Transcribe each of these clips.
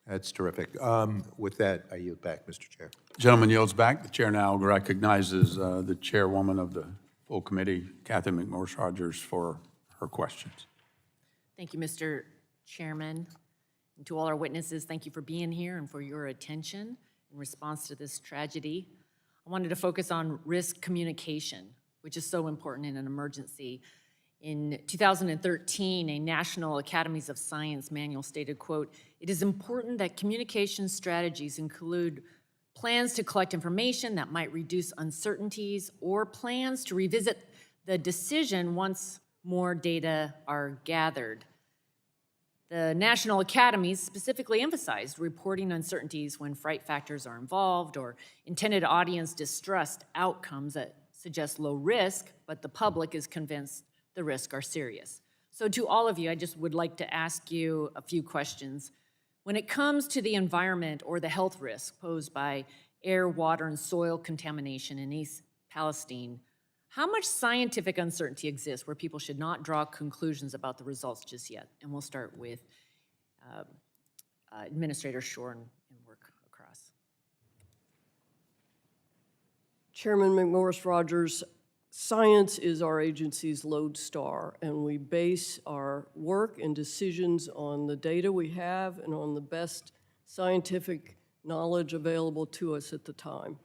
That's terrific. With that, I yield back, Mr. Chair. Gentleman yields back. The chair now recognizes the chairwoman of the full committee, Cathy McMorris Rodgers, for her questions. Thank you, Mr. Chairman. And to all our witnesses, thank you for being here and for your attention in response to this tragedy. I wanted to focus on risk communication, which is so important in an emergency. In 2013, a National Academies of Science manual stated, quote, "It is important that communication strategies include plans to collect information that might reduce uncertainties or plans to revisit the decision once more data are gathered." The National Academies specifically emphasized reporting uncertainties when fright factors are involved or intended audience distrust outcomes that suggest low risk, but the public is convinced the risks are serious. So to all of you, I just would like to ask you a few questions. When it comes to the environment or the health risk posed by air, water, and soil contamination in East Palestine, how much scientific uncertainty exists where people should not draw conclusions about the results just yet? And we'll start with Administrator Shore and work across. Chairman McMorris Rodgers, science is our agency's lodestar, and we base our work and decisions on the data we have and on the best scientific knowledge available to us at the time.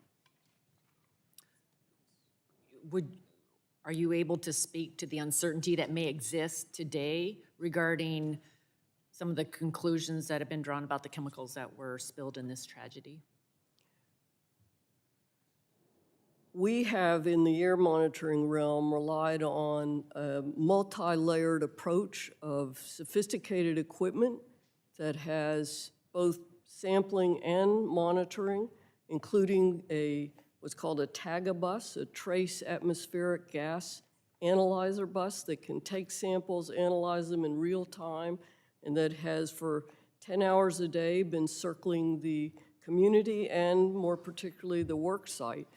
Are you able to speak to the uncertainty that may exist today regarding some of the conclusions that have been drawn about the chemicals that were spilled in this tragedy? We have, in the air monitoring realm, relied on a multi-layered approach of sophisticated equipment that has both sampling and monitoring, including what's called a TAGA bus, a trace atmospheric gas analyzer bus that can take samples, analyze them in real time, and that has for 10 hours a day been circling the community and more particularly the work site.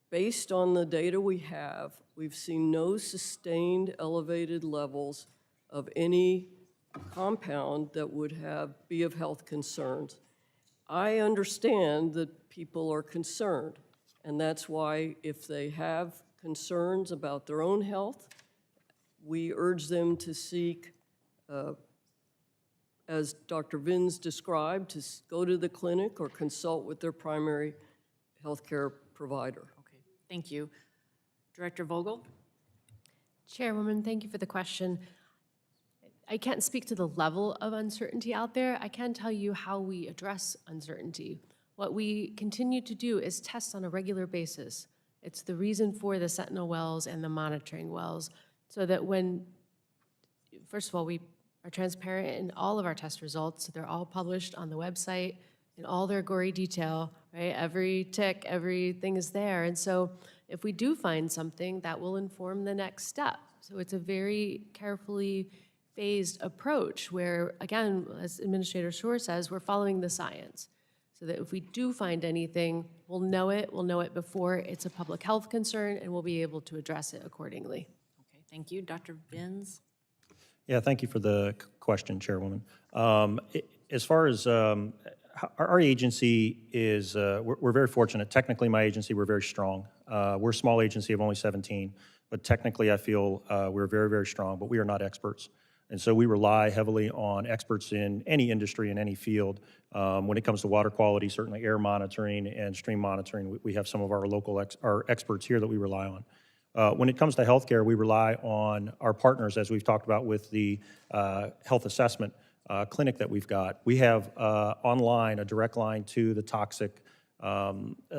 Based on the data we have, we've seen no sustained elevated levels of any compound that would be of health concerns. I understand that people are concerned, and that's why if they have concerns about their own health, we urge them to seek, as Dr. Vins described, to go to the clinic or consult with their primary healthcare provider. Okay, thank you. Director Vogel? Chairwoman, thank you for the question. I can't speak to the level of uncertainty out there. I can tell you how we address uncertainty. What we continue to do is test on a regular basis. It's the reason for the Sentinel wells and the monitoring wells, so that first of all, we are transparent in all of our test results. They're all published on the website in all their gory detail, right? Every tick, everything is there. And so if we do find something, that will inform the next step. So it's a very carefully phased approach where, again, as Administrator Shore says, we're following the science. So that if we do find anything, we'll know it before it's a public health concern, and we'll be able to address it accordingly. Okay, thank you. Dr. Vins? Yeah, thank you for the question, Chairwoman. As far as our agency is, we're very fortunate. Technically, my agency, we're very strong. We're a small agency of only 17, but technically I feel we're very, very strong, but we are not experts. And so we rely heavily on experts in any industry, in any field. When it comes to water quality, certainly air monitoring and stream monitoring, we have some of our local our experts here that we rely on. When it comes to healthcare, we rely on our partners, as we've talked about with the health assessment clinic that we've got. We have online a direct line to the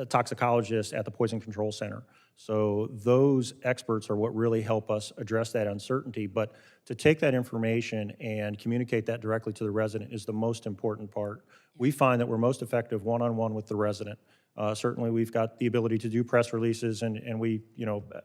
toxicologist at the Poison Control Center. So those experts are what really help us address that uncertainty. But to take that information and communicate that directly to the resident is the most important part. We find that we're most effective one-on-one with the resident. Certainly we've got the ability to do press releases and we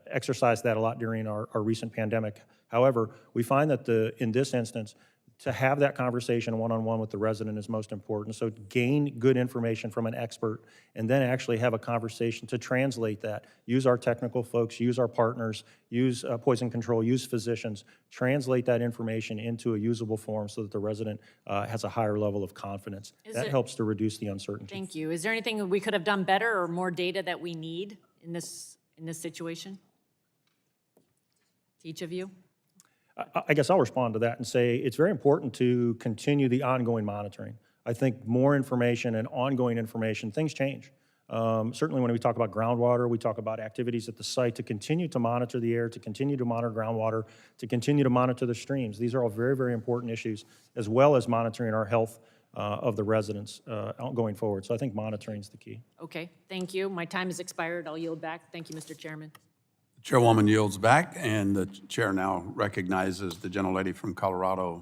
exercised that a lot during our recent pandemic. However, we find that in this instance, to have that conversation one-on-one with the resident is most important. So gain good information from an expert and then actually have a conversation to translate that. Use our technical folks, use our partners, use poison control, use physicians, translate that information into a usable form so that the resident has a higher level of confidence. That helps to reduce the uncertainty. Thank you. Is there anything that we could have done better or more data that we need in this situation? To each of you? I guess I'll respond to that and say it's very important to continue the ongoing monitoring. I think more information and ongoing information, things change. Certainly when we talk about groundwater, we talk about activities at the site to continue to monitor the air, to continue to monitor groundwater, to continue to monitor the streams. These are all very, very important issues, as well as monitoring our health of the residents going forward. So I think monitoring is the key. Okay, thank you. My time has expired. I'll yield back. Thank you, Mr. Chairman. Chairwoman yields back, and the chair now recognizes the gentlelady from Colorado,